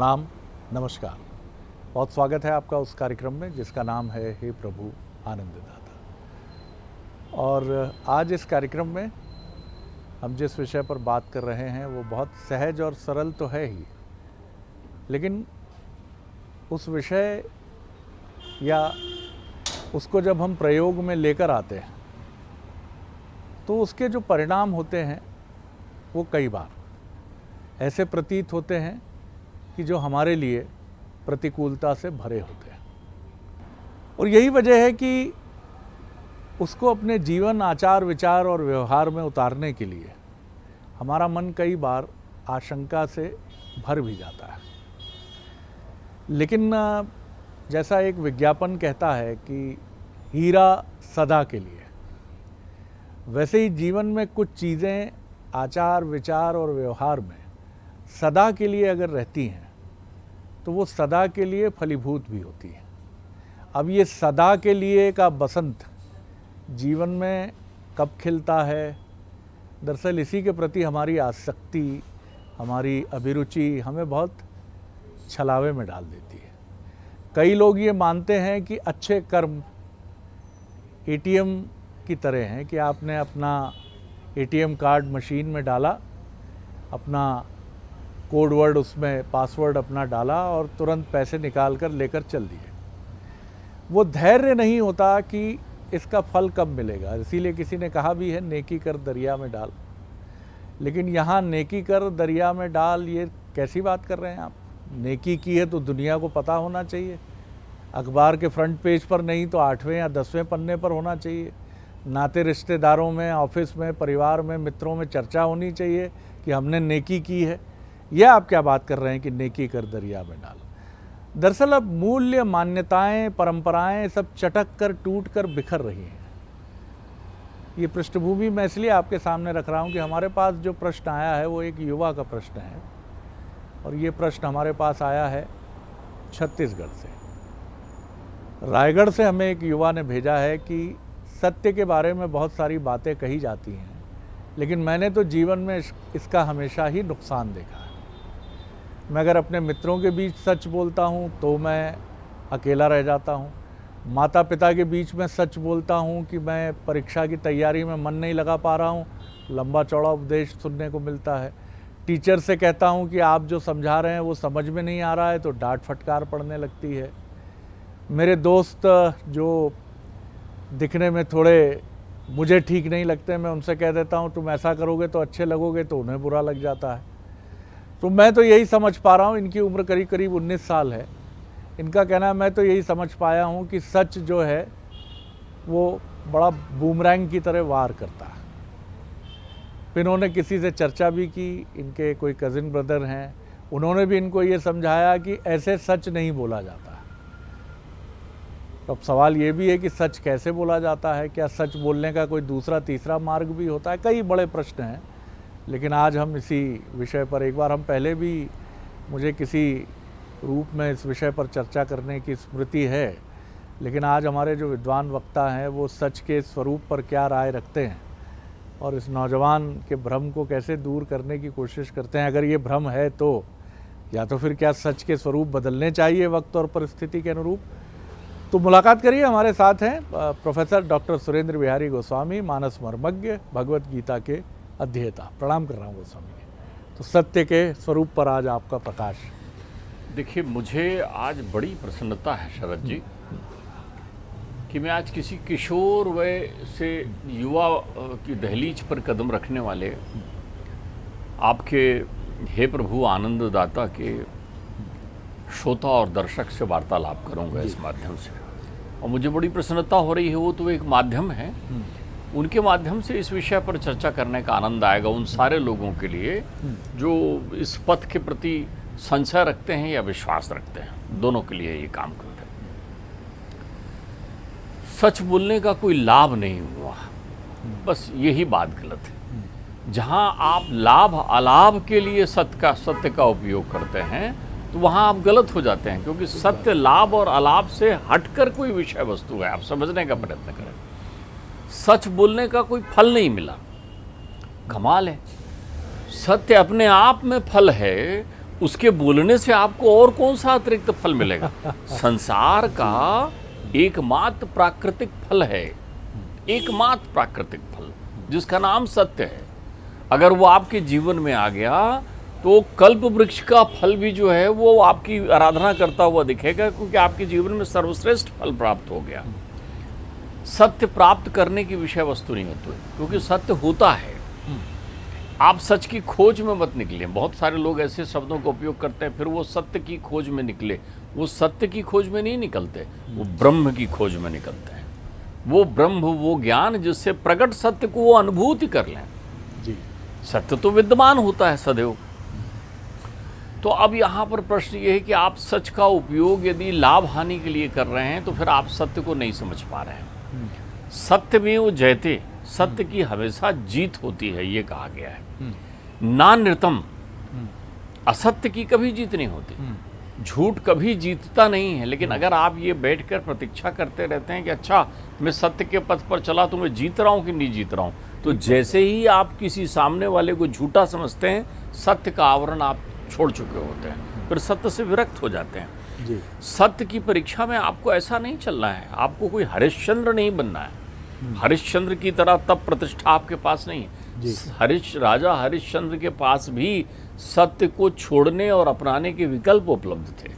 प्रणाम, नमस्कार। बहुत स्वागत है आपका उस कार्यक्रम में जिसका नाम है हे प्रभु आनंद दाता। और आज इस कार्यक्रम में हम जिस विषय पर बात कर रहे हैं वो बहुत सहज और सरल तो है ही, लेकिन उस विषय या उसको जब हम प्रयोग में लेकर आते हैं तो उसके जो परिणाम होते हैं वो कई बार ऐसे प्रतीत होते हैं कि जो हमारे लिए प्रतिकूलता से भरे होते हैं। और यही वजह है कि उसको अपने जीवन, आचार, विचार और व्यवहार में उतारने के लिए हमारा मन कई बार आशंका से भर भी जाता है। लेकिन जैसा एक विज्ञापन कहता है कि हीरा सदा के लिए, वैसे ही जीवन में कुछ चीज़ें आचार, विचार और व्यवहार में सदा के लिए अगर रहती हैं तो वो सदा के लिए फलीभूत भी होती है। अब ये सदा के लिए का बसंत जीवन में कब खिलता है, दरअसल इसी के प्रति हमारी आसक्ति, हमारी अभिरुचि हमें बहुत छलावे में डाल देती है। कई लोग ये मानते हैं कि अच्छे कर्म एटीएम की तरह हैं कि आपने अपना एटीएम कार्ड मशीन में डाला, अपना कोड वर्ड उसमें पासवर्ड अपना डाला और तुरंत पैसे निकाल कर लेकर चल दिए। वो धैर्य नहीं होता कि इसका फल कब मिलेगा। इसीलिए किसी ने कहा भी है नेकी कर दरिया में डाल। लेकिन यहाँ नेकी कर दरिया में डाल, ये कैसी बात कर रहे हैं आप? नेकी की है तो दुनिया को पता होना चाहिए। अखबार के फ्रंट पेज पर नहीं तो 8वें या 10वें पन्ने पर होना चाहिए। नाते रिश्तेदारों में, ऑफिस में, परिवार में, मित्रों में चर्चा होनी चाहिए कि हमने नेकी की है। यह आप क्या बात कर रहे हैं कि नेकी कर दरिया में डाल? दरअसल अब मूल्य, मान्यताएं, परंपराएं सब चटक कर, टूट कर बिखर रही हैं। ये पृष्ठभूमि मैं इसलिए आपके सामने रख रहा हूं कि हमारे पास जो प्रश्न आया है वो एक युवा का प्रश्न है। और ये प्रश्न हमारे पास आया है छत्तीसगढ़ से। रायगढ़ से हमें एक युवा ने भेजा है कि सत्य के बारे में बहुत सारी बातें कही जाती हैं, लेकिन मैंने तो जीवन में इसका हमेशा ही नुकसान देखा है। मैं अगर अपने मित्रों के बीच सच बोलता हूँ तो मैं अकेला रह जाता हूँ। माता पिता के बीच में सच बोलता हूँ कि मैं परीक्षा की तैयारी में मन नहीं लगा पा रहा हूँ, लंबा चौड़ा उपदेश सुनने को मिलता है। टीचर से कहता हूँ कि आप जो समझा रहे हैं वो समझ में नहीं आ रहा है तो डांट फटकार पड़ने लगती है। मेरे दोस्त जो दिखने में थोड़े मुझे ठीक नहीं लगते, मैं उनसे कह देता हूँ तुम ऐसा करोगे तो अच्छे लगोगे, तो उन्हें बुरा लग जाता है। तो मैं तो यही समझ पा रहा हूँ, इनकी उम्र करीब करीब 19 साल है। इनका कहना है मैं तो यही समझ पाया हूँ कि सच जो है वो बड़ा बूमरैंग की तरह वार करता है। फिर इन्होंने किसी से चर्चा भी की, इनके कोई कज़िन ब्रदर हैं, उन्होंने भी इनको ये समझाया कि ऐसे सच नहीं बोला जाता। तो अब सवाल ये भी है कि सच कैसे बोला जाता है, क्या सच बोलने का कोई दूसरा तीसरा मार्ग भी होता है? कई बड़े प्रश्न हैं, लेकिन आज हम इसी विषय पर, एक बार हम पहले भी, मुझे किसी रूप में इस विषय पर चर्चा करने की स्मृति है, लेकिन आज हमारे जो विद्वान वक्ता हैं वो सच के स्वरूप पर क्या राय रखते हैं और इस नौजवान के भ्रम को कैसे दूर करने की कोशिश करते हैं। अगर ये भ्रम है तो या तो फिर क्या सच के स्वरूप बदलने चाहिए वक्त और परिस्थिति के अनुरूप? तो मुलाकात करिए। हमारे साथ हैं प्रोफेसर डॉक्टर सुरेंद्र बिहारी गोस्वामी, मानस मर्मज्ञ, भगवत गीता के अध्येता। प्रणाम कर रहा हूँ गोस्वामी जी। तो सत्य के स्वरूप पर आज आपका प्रकाश। देखिए, मुझे आज बड़ी प्रसन्नता है शरद जी कि मैं आज किसी किशोर वय से युवा की दहलीज पर कदम रखने वाले आपके हे प्रभु आनंद दाता के श्रोता और दर्शक से वार्तालाप करूंगा इस माध्यम से। और मुझे बड़ी प्रसन्नता हो रही है, वो तो एक माध्यम है, उनके माध्यम से इस विषय पर चर्चा करने का आनंद आएगा उन सारे लोगों के लिए जो इस पथ के प्रति संशय रखते हैं या विश्वास रखते हैं, दोनों के लिए ये काम करते हैं। सच बोलने का कोई लाभ नहीं हुआ, बस यही बात गलत है। जहां आप लाभ अलाभ के लिए सत्य का उपयोग करते हैं तो वहाँ आप गलत हो जाते हैं, क्योंकि सत्य लाभ और अलाभ से हटकर कोई विषय वस्तु है। आप समझने का प्रयत्न करें। सच बोलने का कोई फल नहीं मिला, कमाल है। सत्य अपने आप में फल है, उसके बोलने से आपको और कौन सा अतिरिक्त फल मिलेगा? संसार का एकमात्र प्राकृतिक फल है, एकमात्र प्राकृतिक फल जिसका नाम सत्य है। अगर वो आपके जीवन में आ गया तो कल्प वृक्ष का फल भी जो है वो आपकी आराधना करता हुआ दिखेगा, क्योंकि आपके जीवन में सर्वश्रेष्ठ फल प्राप्त हो गया। सत्य प्राप्त करने की विषय वस्तु नहीं होती, क्योंकि सत्य होता है। आप सच की खोज में मत निकले। बहुत सारे लोग ऐसे शब्दों का उपयोग करते हैं, फिर वो सत्य की खोज में निकले। वो सत्य की खोज में नहीं निकलते, वो ब्रह्म की खोज में निकलते हैं। वो ब्रह्म, वो ज्ञान जिससे प्रकट सत्य को वो अनुभूति कर लें। जी। सत्य तो विद्यमान होता है सदैव। तो अब यहाँ पर प्रश्न ये है कि आप सच का उपयोग यदि लाभ हानि के लिए कर रहे हैं तो फिर आप सत्य को नहीं समझ पा रहे हैं। सत्य में वो जयते, सत्य की हमेशा जीत होती है, ये कहा गया है। ना नृतम, असत्य की कभी जीत नहीं होती। झूठ कभी जीतता नहीं है। लेकिन अगर आप ये बैठकर प्रतीक्षा करते रहते हैं कि अच्छा मैं सत्य के पथ पर चला तो मैं जीत रहा हूँ कि नहीं जीत रहा हूँ, तो जैसे ही आप किसी सामने वाले को झूठा समझते हैं, सत्य का आवरण आप छोड़ चुके होते हैं, फिर सत्य से विरक्त हो जाते हैं। जी। सत्य की परीक्षा में आपको ऐसा नहीं चलना है, आपको कोई हरिश्चंद्र नहीं बनना है। हरिश्चंद्र की तरह तब प्रतिष्ठा आपके पास नहीं है। राजा हरिश्चंद्र के पास भी सत्य को छोड़ने और अपनाने के विकल्प उपलब्ध थे।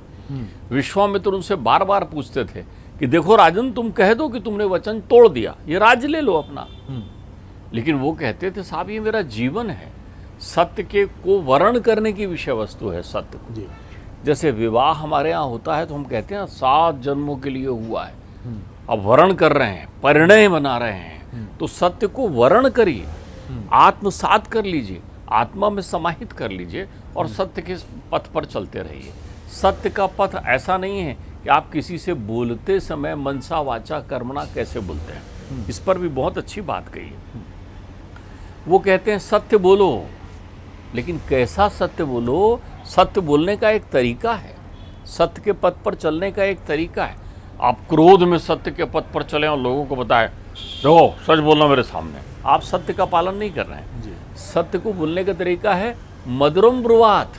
विश्वामित्र उनसे बार बार पूछते थे कि देखो राजन, तुम कह दो कि तुमने वचन तोड़ दिया, ये राज्य ले लो अपना। लेकिन वो कहते थे साहब ये मेरा जीवन है। सत्य के को वर्ण करने की विषय वस्तु है सत्य को। जी। जैसे विवाह हमारे यहाँ होता है तो हम कहते हैं 7 जन्मों के लिए हुआ है, अब वर्ण कर रहे हैं, परिणय बना रहे हैं। तो सत्य को वर्ण करिए, आत्मसात कर लीजिए, आत्मा में समाहित कर लीजिए और सत्य के पथ पर चलते रहिए। सत्य का पथ ऐसा नहीं है कि आप किसी से बोलते समय मनसा वाचा कर्मणा कैसे बोलते हैं। इस पर भी बहुत अच्छी बात कही है। वो कहते हैं सत्य बोलो, लेकिन कैसा सत्य बोलो? सत्य बोलने का एक तरीका है, सत्य के पथ पर चलने का एक तरीका है। आप क्रोध में सत्य के पथ पर चलें और लोगों को बताएं देखो सच बोलना मेरे सामने, आप सत्य का पालन नहीं कर रहे हैं। सत्य को बोलने का तरीका है मधुरम ब्रुवात,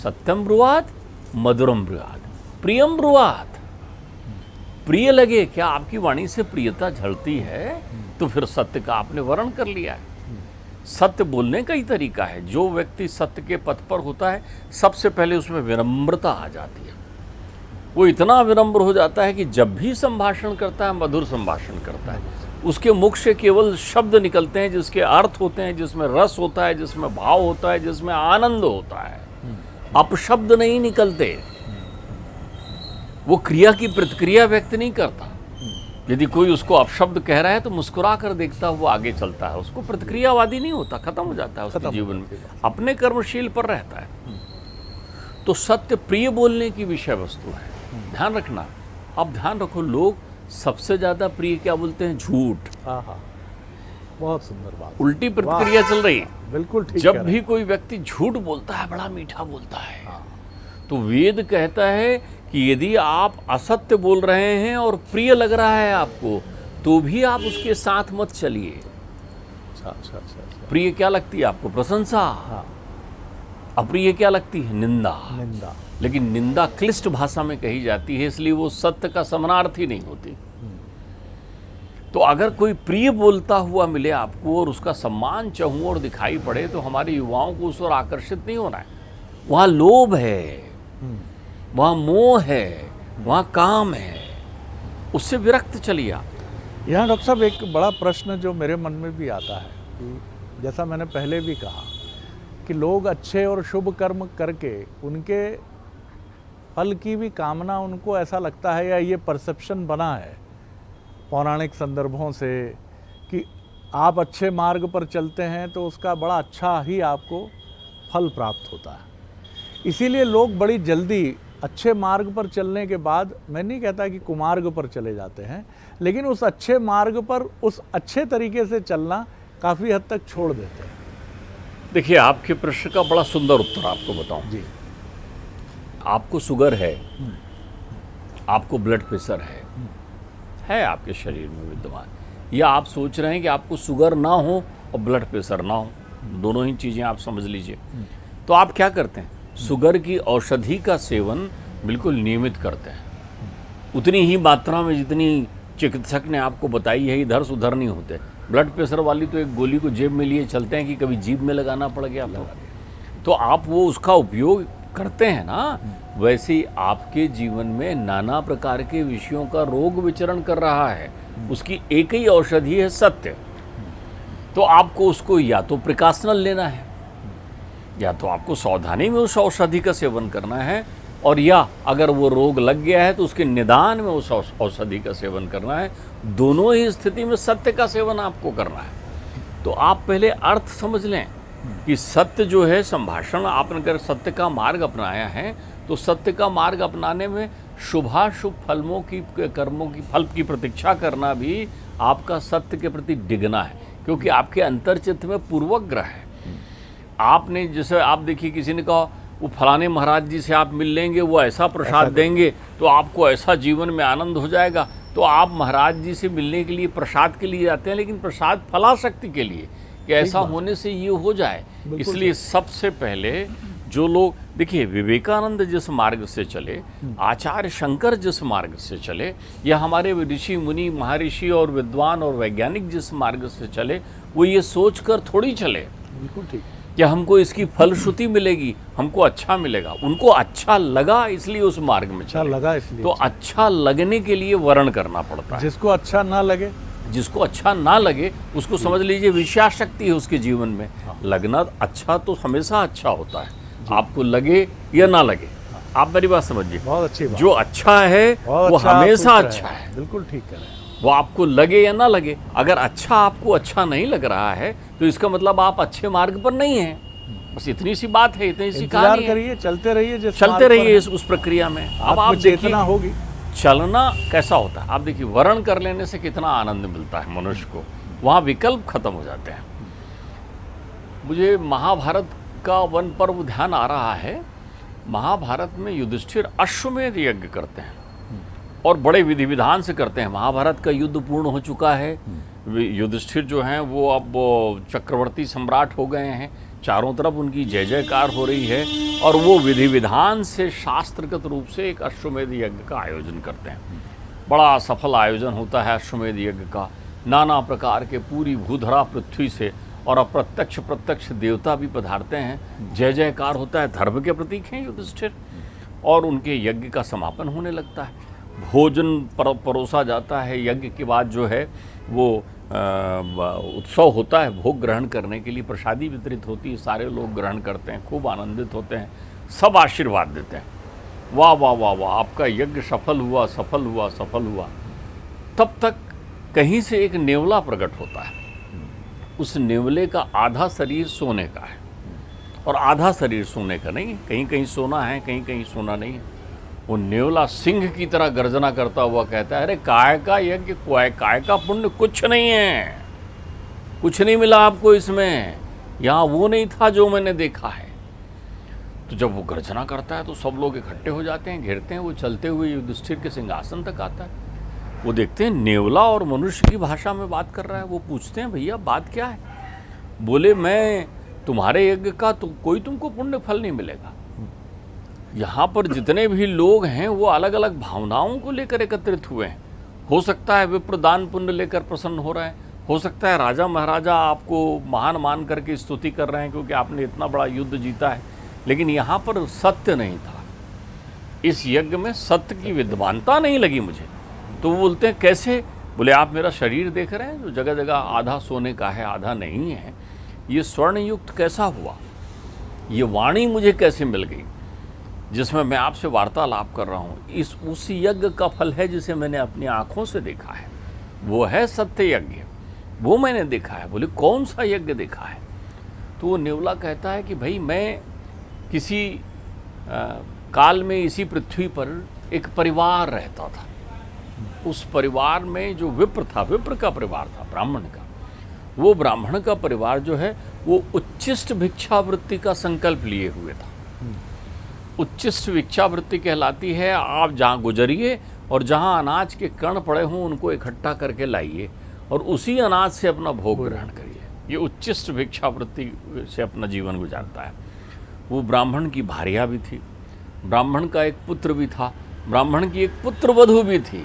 सत्यम ब्रुवात, मधुरम ब्रुवात, प्रियम ब्रुवात। प्रिय लगे, क्या आपकी वाणी से प्रियता झलती है तो फिर सत्य का आपने वर्ण कर लिया है। सत्य बोलने का ही तरीका है। जो व्यक्ति सत्य के पथ पर होता है सबसे पहले उसमें विनम्रता आ जाती है। वो इतना विनम्र हो जाता है कि जब भी संभाषण करता है मधुर संभाषण करता है। उसके मुख से केवल शब्द निकलते हैं जिसके अर्थ होते हैं, जिसमें रस होता है, जिसमें भाव होता है, जिसमें आनंद होता है। अपशब्द नहीं निकलते। वो क्रिया की प्रतिक्रिया व्यक्त नहीं करता। यदि कोई उसको अपशब्द कह रहा है तो मुस्कुरा कर देखता हुआ आगे चलता है, उसको प्रतिक्रियावादी नहीं होता, खत्म हो जाता है उसके जीवन में, अपने कर्मशील पर रहता है। तो सत्य प्रिय बोलने की विषय वस्तु है, ध्यान रखना। अब ध्यान रखो, लोग सबसे ज्यादा प्रिय क्या बोलते हैं? झूठ। बहुत सुंदर बात, उल्टी प्रतिक्रिया चल रही है। बिल्कुल ठीक। जब भी कोई व्यक्ति झूठ बोलता है बड़ा मीठा बोलता है। तो वेद कहता है कि यदि आप असत्य बोल रहे हैं और प्रिय लग रहा है आपको, तो भी आप उसके साथ मत चलिए। अच्छा। प्रिय क्या लगती है आपको? प्रशंसा। अप्रिय क्या लगती है? निंदा। लेकिन निंदा क्लिष्ट भाषा में कही जाती है, इसलिए वो सत्य का समानार्थी नहीं होती। तो अगर कोई प्रिय बोलता हुआ मिले आपको और उसका सम्मान चाहूं और दिखाई पड़े, तो हमारे युवाओं को उस ओर आकर्षित नहीं होना है। वहाँ लोभ है, वहाँ मोह है, वहाँ काम है, उससे विरक्त चलिए आप। यहाँ डॉक्टर साहब एक बड़ा प्रश्न जो मेरे मन में भी आता है कि जैसा मैंने पहले भी कहा कि लोग अच्छे और शुभ कर्म करके उनके फल की भी कामना, उनको ऐसा लगता है या ये परसेप्शन बना है पौराणिक संदर्भों से कि आप अच्छे मार्ग पर चलते हैं तो उसका बड़ा अच्छा ही आपको फल प्राप्त होता है। इसीलिए लोग बड़ी जल्दी अच्छे मार्ग पर चलने के बाद, मैं नहीं कहता कि कुमार्ग पर चले जाते हैं, लेकिन उस अच्छे मार्ग पर उस अच्छे तरीके से चलना काफ़ी हद तक छोड़ देते हैं। देखिए, आपके प्रश्न का बड़ा सुंदर उत्तर आपको बताऊं जी। आपको शुगर है, आपको ब्लड प्रेशर है आपके शरीर में विद्यमान, या आप सोच रहे हैं कि आपको शुगर ना हो और ब्लड प्रेशर ना हो, दोनों ही चीज़ें आप समझ लीजिए। तो आप क्या करते हैं? शुगर की औषधि का सेवन बिल्कुल नियमित करते हैं, उतनी ही मात्रा में जितनी चिकित्सक ने आपको बताई है, इधर से उधर नहीं होते। ब्लड प्रेशर वाली तो एक गोली को जेब में लिए चलते हैं कि कभी जीभ में लगाना पड़ गया तो आप वो उसका उपयोग करते हैं ना। वैसे ही आपके जीवन में नाना प्रकार के विषयों का रोग विचरण कर रहा है, उसकी एक ही औषधि है सत्य। तो आपको उसको या तो प्रिकॉशनल लेना है, या तो आपको सावधानी में उस औषधि का सेवन करना है, और या अगर वो रोग लग गया है तो उसके निदान में उस औषधि का सेवन करना है। दोनों ही स्थिति में सत्य का सेवन आपको करना है। तो आप पहले अर्थ समझ लें कि सत्य जो है, संभाषण आपने अगर सत्य का मार्ग अपनाया है तो सत्य का मार्ग अपनाने में शुभाशुभ फलों की, कर्मों की, फल की प्रतीक्षा करना भी आपका सत्य के प्रति डिगना है, क्योंकि आपके अंतर्चित्त में पूर्वग्रह है। आपने जैसे आप देखिए, किसी ने कहा वो फलाने महाराज जी से आप मिल लेंगे, वो ऐसा प्रसाद देंगे तो आपको ऐसा जीवन में आनंद हो जाएगा। तो आप महाराज जी से मिलने के लिए प्रसाद के लिए जाते हैं, लेकिन प्रसाद फलाशक्ति के लिए कि ऐसा होने से ये हो जाए। इसलिए सबसे पहले जो लोग देखिए, विवेकानंद जिस मार्ग से चले, आचार्य शंकर जिस मार्ग से चले, या हमारे ऋषि मुनि महर्षि और विद्वान और वैज्ञानिक जिस मार्ग से चले, वो ये सोचकर थोड़ी चले बिल्कुल ठीक कि हमको इसकी फलश्रुति मिलेगी, हमको अच्छा मिलेगा। उनको अच्छा लगा इसलिए उस मार्ग में अच्छा चले। लगा इसलिए। तो अच्छा लगने के लिए वर्ण करना पड़ता है। जिसको अच्छा ना लगे, जिसको अच्छा ना लगे उसको समझ लीजिए विषयाशक्ति है उसके जीवन में। लगना अच्छा तो हमेशा अच्छा होता है, आपको लगे या ना लगे। आप मेरी बात समझिए, बहुत अच्छी बात। जो अच्छा है वो हमेशा अच्छा है। बिल्कुल ठीक कह रहे हैं। वो आपको लगे या ना लगे। अगर अच्छा आपको अच्छा नहीं लग रहा है तो इसका मतलब आप अच्छे मार्ग पर नहीं हैं। बस इतनी सी बात है, इतनी सी इंतजार कहानी है। करिए, चलते रहिए, चलते रहिए उस प्रक्रिया में। अब आप देखिए चेतना होगी। चलना कैसा होता है। आप देखिए, वर्ण कर लेने से कितना आनंद मिलता है मनुष्य को, वहाँ विकल्प खत्म हो जाते हैं। मुझे महाभारत का वन पर्व ध्यान आ रहा है। महाभारत में युधिष्ठिर अश्वमेध यज्ञ करते हैं और बड़े विधि विधान से करते हैं। महाभारत का युद्ध पूर्ण हो चुका है। युधिष्ठिर जो हैं वो अब चक्रवर्ती सम्राट हो गए हैं, चारों तरफ उनकी जय जयकार हो रही है, और वो विधि विधान से शास्त्रगत रूप से एक अश्वमेध यज्ञ का आयोजन करते हैं। बड़ा सफल आयोजन होता है अश्वमेध यज्ञ का। नाना प्रकार के पूरी भूधरा पृथ्वी से और अप्रत्यक्ष प्रत्यक्ष देवता भी पधारते हैं। जय जयकार होता है। धर्म के प्रतीक हैं युधिष्ठिर, और उनके यज्ञ का समापन होने लगता है। भोजन परोसा जाता है। यज्ञ के बाद जो है वो उत्सव होता है, भोग ग्रहण करने के लिए प्रसादी वितरित होती है। सारे लोग ग्रहण करते हैं, खूब आनंदित होते हैं, सब आशीर्वाद देते हैं, वाह वाह वाह वाह, आपका यज्ञ सफल हुआ, सफल हुआ, सफल हुआ। तब तक कहीं से एक नेवला प्रकट होता है। उस नेवले का आधा शरीर सोने का है और आधा शरीर सोने का नहीं है। कहीं कहीं सोना है, कहीं कहीं सोना नहीं है। वो नेवला सिंह की तरह गर्जना करता हुआ कहता है, अरे काय का यज्ञ, काय का पुण्य, कुछ नहीं है, कुछ नहीं मिला आपको इसमें, यहाँ वो नहीं था जो मैंने देखा है। तो जब वो गर्जना करता है तो सब लोग इकट्ठे हो जाते हैं, घेरते हैं। वो चलते हुए युधिष्ठिर के सिंहासन तक आता है। वो देखते हैं नेवला और मनुष्य की भाषा में बात कर रहा है। वो पूछते हैं, भैया बात क्या है? बोले, मैं तुम्हारे यज्ञ का तो कोई तुमको पुण्य फल नहीं मिलेगा। यहाँ पर जितने भी लोग हैं वो अलग अलग भावनाओं को लेकर एकत्रित हुए हैं। हो सकता है विप्र दान पुण्य लेकर प्रसन्न हो रहे हैं, हो सकता है राजा महाराजा आपको महान मान करके स्तुति कर रहे हैं क्योंकि आपने इतना बड़ा युद्ध जीता है, लेकिन यहाँ पर सत्य नहीं था। इस यज्ञ में सत्य की विद्वानता नहीं लगी मुझे। तो वो बोलते हैं, कैसे? बोले, आप मेरा शरीर देख रहे हैं जो जगह जगह आधा सोने का है, आधा नहीं है। ये स्वर्ण युक्त कैसा हुआ? ये वाणी मुझे कैसे मिल गई जिसमें मैं आपसे वार्तालाप कर रहा हूँ? इस उस यज्ञ का फल है जिसे मैंने अपनी आँखों से देखा है। वो है सत्य यज्ञ, वो मैंने देखा है। बोले, कौन सा यज्ञ देखा है? तो वो नेवला कहता है कि भाई, मैं किसी काल में इसी पृथ्वी पर एक परिवार रहता था। उस परिवार में जो विप्र था, विप्र का परिवार था, ब्राह्मण का, वो ब्राह्मण का परिवार जो है वो उच्चिष्ट भिक्षावृत्ति का संकल्प लिए हुए था। उच्चिष्ट भिक्षावृत्ति कहलाती है, आप जहाँ गुजरिए और जहाँ अनाज के कण पड़े हों उनको इकट्ठा करके लाइए और उसी अनाज से अपना भोग ग्रहण करिए। ये उच्चिष्ट भिक्षावृत्ति से अपना जीवन गुजारता है। वो ब्राह्मण की भार्या भी थी, ब्राह्मण का एक पुत्र भी था, ब्राह्मण की एक पुत्रवधू भी थी।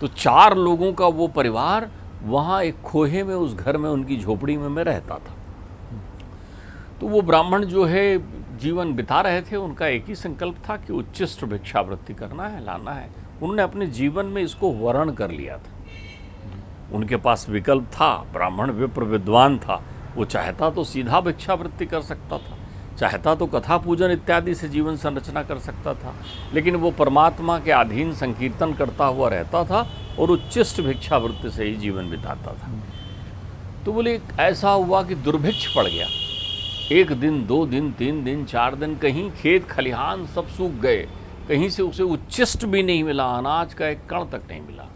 तो 4 लोगों का वो परिवार वहाँ एक खोहे में, उस घर में, उनकी झोपड़ी में मैं रहता था। तो वो ब्राह्मण जो है जीवन बिता रहे थे, उनका एक ही संकल्प था कि उच्चिष्ट भिक्षावृत्ति करना है, लाना है। उन्होंने अपने जीवन में इसको वर्ण कर लिया था। उनके पास विकल्प था, ब्राह्मण विप्र विद्वान था, वो चाहता तो सीधा भिक्षावृत्ति कर सकता था, चाहता तो कथा पूजन इत्यादि से जीवन संरचना कर सकता था, लेकिन वो परमात्मा के अधीन संकीर्तन करता हुआ रहता था और उच्चिष्ट भिक्षावृत्ति से ही जीवन बिताता था। तो बोले ऐसा हुआ कि दुर्भिक्ष पड़ गया। 1 दिन, 2 दिन, 3 दिन, 4 दिन, कहीं खेत खलिहान सब सूख गए, कहीं से उसे उच्चिष्ट भी नहीं मिला, अनाज का एक कण तक नहीं मिला।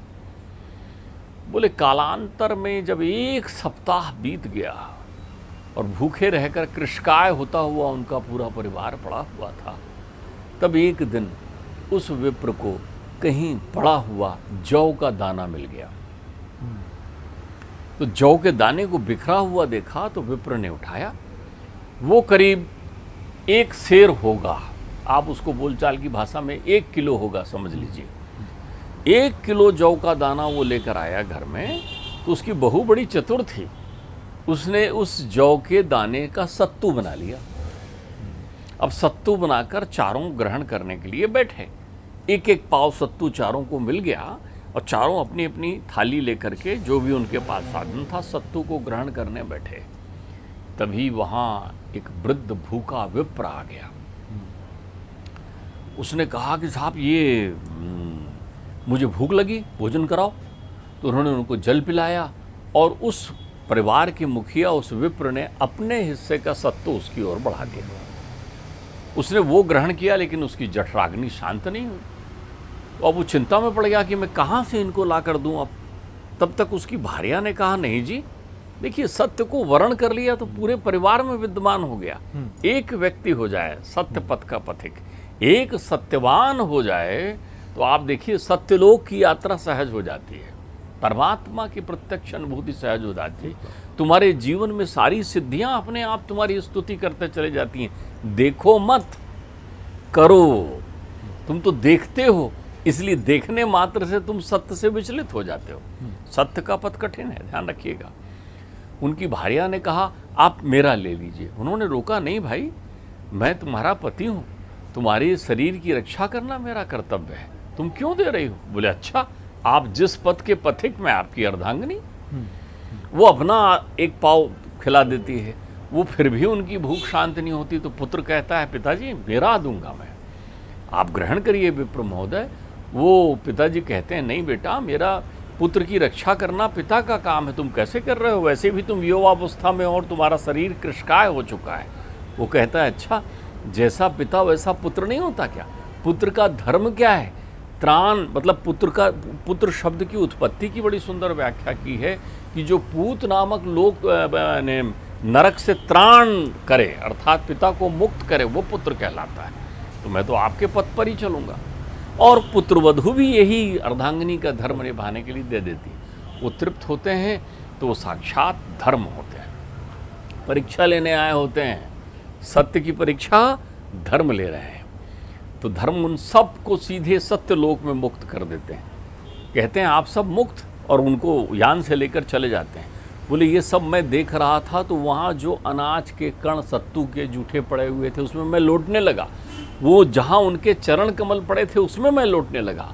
बोले कालांतर में जब 1 सप्ताह बीत गया और भूखे रहकर कृशकाय होता हुआ उनका पूरा परिवार पड़ा हुआ था, तब एक दिन उस विप्र को कहीं पड़ा हुआ जौ का दाना मिल गया। तो जौ के दाने को बिखरा हुआ देखा तो विप्र ने उठाया। वो करीब 1 सेर होगा, आप उसको बोलचाल की भाषा में 1 किलो होगा समझ लीजिए। 1 किलो जौ का दाना वो लेकर आया घर में। तो उसकी बहू बड़ी चतुर थी, उसने उस जौ के दाने का सत्तू बना लिया। अब सत्तू बनाकर चारों ग्रहण करने के लिए बैठे। 1-1 पाव सत्तू चारों को मिल गया और चारों अपनी अपनी थाली लेकर के, जो भी उनके पास साधन था, सत्तू को ग्रहण करने बैठे। तभी वहाँ एक वृद्ध भूखा विप्र आ गया। उसने कहा कि साहब ये मुझे भूख लगी, भोजन कराओ। तो उन्होंने उनको जल पिलाया और उस परिवार के मुखिया उस विप्र ने अपने हिस्से का सत्तू उसकी ओर बढ़ा दिया। उसने वो ग्रहण किया, लेकिन उसकी जठराग्नि शांत नहीं हुई। तो अब वो चिंता में पड़ गया कि मैं कहाँ से इनको ला कर दूँ अब। तब तक उसकी भार्या ने कहा, नहीं जी, देखिए सत्य को वर्ण कर लिया तो पूरे परिवार में विद्यमान हो गया। एक व्यक्ति हो जाए सत्य पथ का पथिक, एक सत्यवान हो जाए तो आप देखिए सत्यलोक की यात्रा सहज हो जाती है, परमात्मा की प्रत्यक्ष अनुभूति सहज हो जाती है। तुम्हारे जीवन में सारी सिद्धियां अपने आप तुम्हारी स्तुति करते चले जाती हैं। देखो मत, करो। तुम तो देखते हो, इसलिए देखने मात्र से तुम सत्य से विचलित हो जाते हो। सत्य का पथ कठिन है, ध्यान रखिएगा। उनकी भार्या ने कहा, आप मेरा ले लीजिए। उन्होंने रोका, नहीं भाई, मैं तुम्हारा पति हूँ, तुम्हारे शरीर की रक्षा करना मेरा कर्तव्य है, तुम क्यों दे रही हो? बोले अच्छा, आप जिस पथ के पथिक में आपकी अर्धांगिनी। वो अपना 1 पाव खिला देती है, वो फिर भी उनकी भूख शांत नहीं होती। तो पुत्र कहता है, पिताजी मेरा दूंगा मैं, आप ग्रहण करिए विप्र महोदय। वो पिताजी कहते हैं, नहीं बेटा, मेरा पुत्र की रक्षा करना पिता का काम है, तुम कैसे कर रहे हो? वैसे भी तुम युवावस्था में और तुम्हारा शरीर कृशकाय हो चुका है। वो कहता है, अच्छा, जैसा पिता वैसा पुत्र नहीं होता क्या? पुत्र का धर्म क्या है? त्राण, मतलब पुत्र शब्द की उत्पत्ति की बड़ी सुंदर व्याख्या की है कि जो पूत नामक लोक ने नरक से त्राण करे, अर्थात पिता को मुक्त करे, वो पुत्र कहलाता है। तो मैं तो आपके पथ पर ही चलूँगा। और पुत्रवधू भी यही अर्धांगिनी का धर्म निभाने के लिए दे देती। वो तृप्त होते हैं तो वो साक्षात धर्म होते हैं। परीक्षा लेने आए होते हैं, सत्य की परीक्षा, धर्म ले रहे हैं, तो धर्म उन सब को सीधे सत्य लोक में मुक्त कर देते हैं। कहते हैं आप सब मुक्त, और उनको यान से लेकर चले जाते हैं। बोले ये सब मैं देख रहा था तो वहाँ जो अनाज के कण सत्तू के जूठे पड़े हुए थे उसमें मैं लौटने लगा। वो जहाँ उनके चरण कमल पड़े थे उसमें मैं लौटने लगा।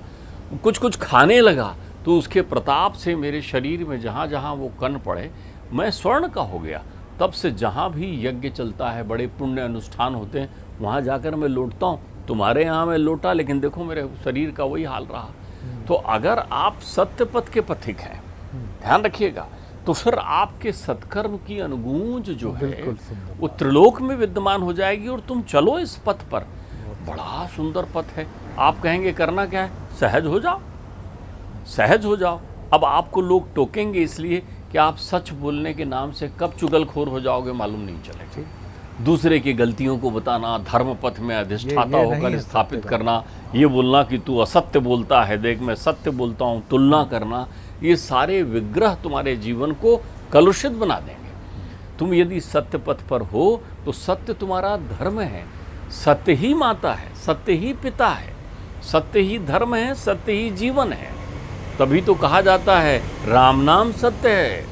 कुछ कुछ खाने लगा तो उसके प्रताप से मेरे शरीर में जहाँ जहाँ वो कण पड़े मैं स्वर्ण का हो गया। तब से जहाँ भी यज्ञ चलता है, बड़े पुण्य अनुष्ठान होते हैं, वहाँ जाकर मैं लौटता हूँ। तुम्हारे यहाँ मैं लौटा, लेकिन देखो मेरे शरीर का वही हाल रहा। तो अगर आप सत्य पथ के पथिक हैं, ध्यान रखिएगा, तो फिर आपके सत्कर्म की अनुगूंज जो है वो त्रिलोक में विद्यमान हो जाएगी और तुम चलो इस पथ पर। बड़ा सुंदर पथ है। आप कहेंगे करना क्या है? सहज हो जाओ, सहज हो जाओ। अब आपको लोग टोकेंगे इसलिए कि आप सच बोलने के नाम से कब चुगलखोर हो जाओगे मालूम नहीं चलेगा। दूसरे की गलतियों को बताना, धर्म पथ में अधिष्ठाता होकर स्थापित करना, ये बोलना कि तू असत्य बोलता है, देख मैं सत्य बोलता हूँ, तुलना करना, ये सारे विग्रह तुम्हारे जीवन को कलुषित बना देंगे। तुम यदि सत्य पथ पर हो तो सत्य तुम्हारा धर्म है, सत्य ही माता है, सत्य ही पिता है, सत्य ही धर्म है, सत्य ही जीवन है। तभी तो कहा जाता है राम नाम सत्य है,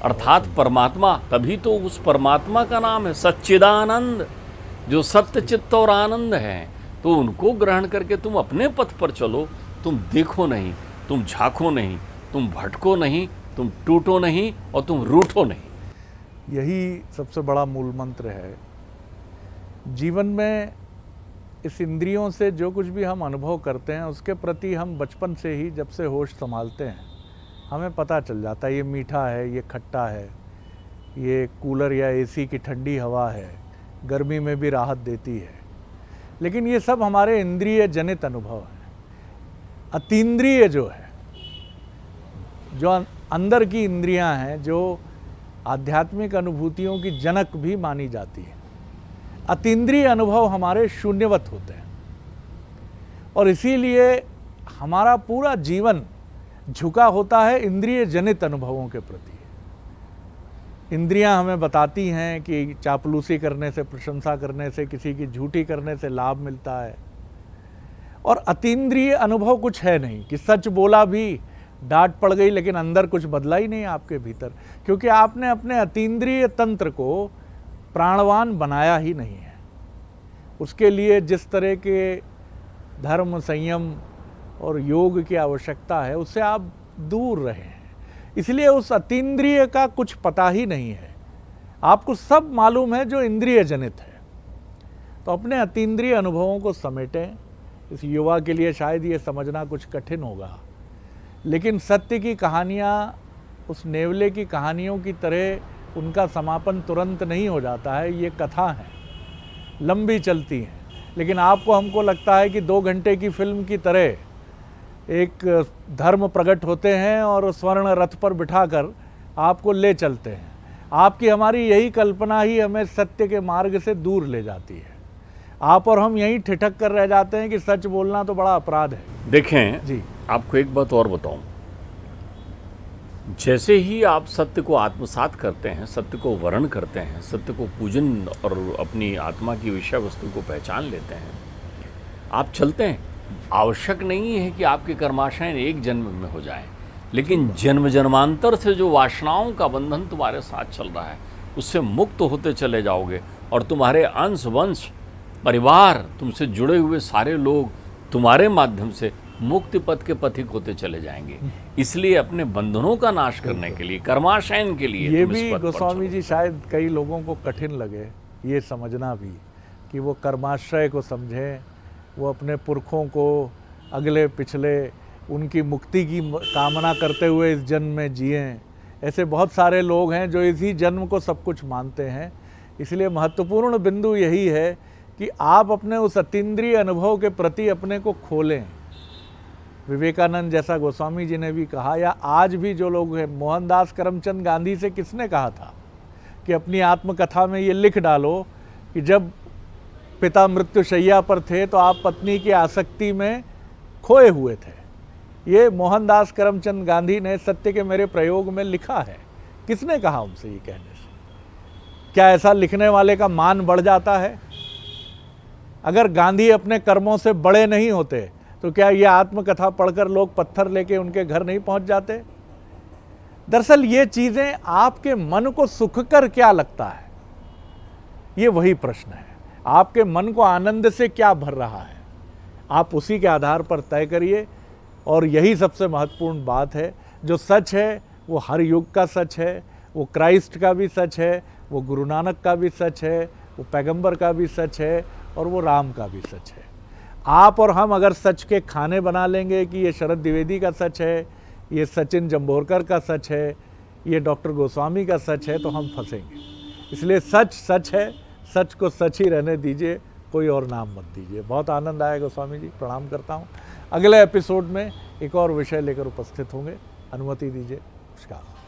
अर्थात परमात्मा, तभी तो उस परमात्मा का नाम है सच्चिदानंद, जो सत्य चित्त और आनंद है। तो उनको ग्रहण करके तुम अपने पथ पर चलो। तुम देखो नहीं, तुम झांको नहीं, तुम भटको नहीं, तुम टूटो नहीं और तुम रूठो नहीं। यही सबसे बड़ा मूल मंत्र है जीवन में। इस इंद्रियों से जो कुछ भी हम अनुभव करते हैं उसके प्रति हम बचपन से ही, जब से होश संभालते हैं, हमें पता चल जाता है ये मीठा है, ये खट्टा है, ये कूलर या एसी की ठंडी हवा है, गर्मी में भी राहत देती है। लेकिन ये सब हमारे इंद्रिय जनित अनुभव हैं। अतीन्द्रिय जो है, जो अंदर की इंद्रियां हैं, जो आध्यात्मिक अनुभूतियों की जनक भी मानी जाती है, अतीन्द्रिय अनुभव हमारे शून्यवत होते हैं। और इसीलिए हमारा पूरा जीवन झुका होता है इंद्रिय जनित अनुभवों के प्रति। इंद्रियां हमें बताती हैं कि चापलूसी करने से, प्रशंसा करने से, किसी की झूठी करने से लाभ मिलता है। और अतीन्द्रिय अनुभव कुछ है नहीं कि सच बोला भी, डांट पड़ गई, लेकिन अंदर कुछ बदला ही नहीं आपके भीतर, क्योंकि आपने अपने अतीन्द्रिय तंत्र को प्राणवान बनाया ही नहीं है। उसके लिए जिस तरह के धर्म, संयम और योग की आवश्यकता है, उससे आप दूर रहे हैं। इसलिए उस अतीन्द्रिय का कुछ पता ही नहीं है। आपको सब मालूम है जो इंद्रिय जनित है। तो अपने अतीन्द्रिय अनुभवों को समेटें। इस युवा के लिए शायद ये समझना कुछ कठिन होगा, लेकिन सत्य की कहानियाँ उस नेवले की कहानियों की तरह उनका समापन तुरंत नहीं हो जाता है। ये कथा है, लंबी चलती हैं। लेकिन आपको, हमको लगता है कि 2 घंटे की फिल्म की तरह एक धर्म प्रकट होते हैं और स्वर्ण रथ पर बिठाकर आपको ले चलते हैं। आपकी, हमारी यही कल्पना ही हमें सत्य के मार्ग से दूर ले जाती है। आप और हम यहीं ठिठक कर रह जाते हैं कि सच बोलना तो बड़ा अपराध है। देखें जी, आपको एक बात और बताऊं, जैसे ही आप सत्य को आत्मसात करते हैं, सत्य को वर्ण करते हैं, सत्य को पूजन और अपनी आत्मा की विषय वस्तु को पहचान लेते हैं, आप चलते हैं। आवश्यक नहीं है कि आपके कर्माशय एक जन्म में हो जाए, लेकिन जन्म जन्मांतर से जो वासनाओं का बंधन तुम्हारे साथ चल रहा है, उससे मुक्त होते चले जाओगे। और तुम्हारे अंश वंश परिवार, तुमसे जुड़े हुए सारे लोग तुम्हारे माध्यम से मुक्ति पथ के पथिक होते चले जाएंगे। इसलिए अपने बंधनों का नाश करने के लिए, कर्माशयन के लिए ये भी गोस्वामी जी शायद कई लोगों को कठिन लगे ये समझना भी कि वो कर्माश्रय को समझें, वो अपने पुरखों को, अगले पिछले, उनकी मुक्ति की कामना करते हुए इस जन्म में जिएं। ऐसे बहुत सारे लोग हैं जो इसी जन्म को सब कुछ मानते हैं। इसलिए महत्वपूर्ण बिंदु यही है कि आप अपने उस अतीन्द्रिय अनुभव के प्रति अपने को खोलें। विवेकानंद जैसा गोस्वामी जी ने भी कहा, या आज भी जो लोग हैं, मोहनदास करमचंद गांधी से किसने कहा था कि अपनी आत्मकथा में ये लिख डालो कि जब पिता मृत्युशैया पर थे तो आप पत्नी की आसक्ति में खोए हुए थे। ये मोहनदास करमचंद गांधी ने सत्य के मेरे प्रयोग में लिखा है। किसने कहा उनसे ये कहने से? क्या ऐसा लिखने वाले का मान बढ़ जाता है? अगर गांधी अपने कर्मों से बड़े नहीं होते तो क्या ये आत्मकथा पढ़कर लोग पत्थर लेके उनके घर नहीं पहुंच जाते? दरअसल ये चीजें आपके मन को सुखकर क्या लगता है, ये वही प्रश्न है। आपके मन को आनंद से क्या भर रहा है, आप उसी के आधार पर तय करिए। और यही सबसे महत्वपूर्ण बात है। जो सच है वो हर युग का सच है, वो क्राइस्ट का भी सच है, वो गुरु नानक का भी सच है, वो पैगंबर का भी सच है, और वो राम का भी सच है। आप और हम अगर सच के खाने बना लेंगे कि ये शरद द्विवेदी का सच है, ये सचिन जंभोरकर का सच है, ये डॉक्टर गोस्वामी का सच है, तो हम फंसेंगे। इसलिए सच सच है, सच को सच ही रहने दीजिए, कोई और नाम मत दीजिए। बहुत आनंद आया गोस्वामी जी, प्रणाम करता हूँ। अगले एपिसोड में एक और विषय लेकर उपस्थित होंगे। अनुमति दीजिए। नमस्कार।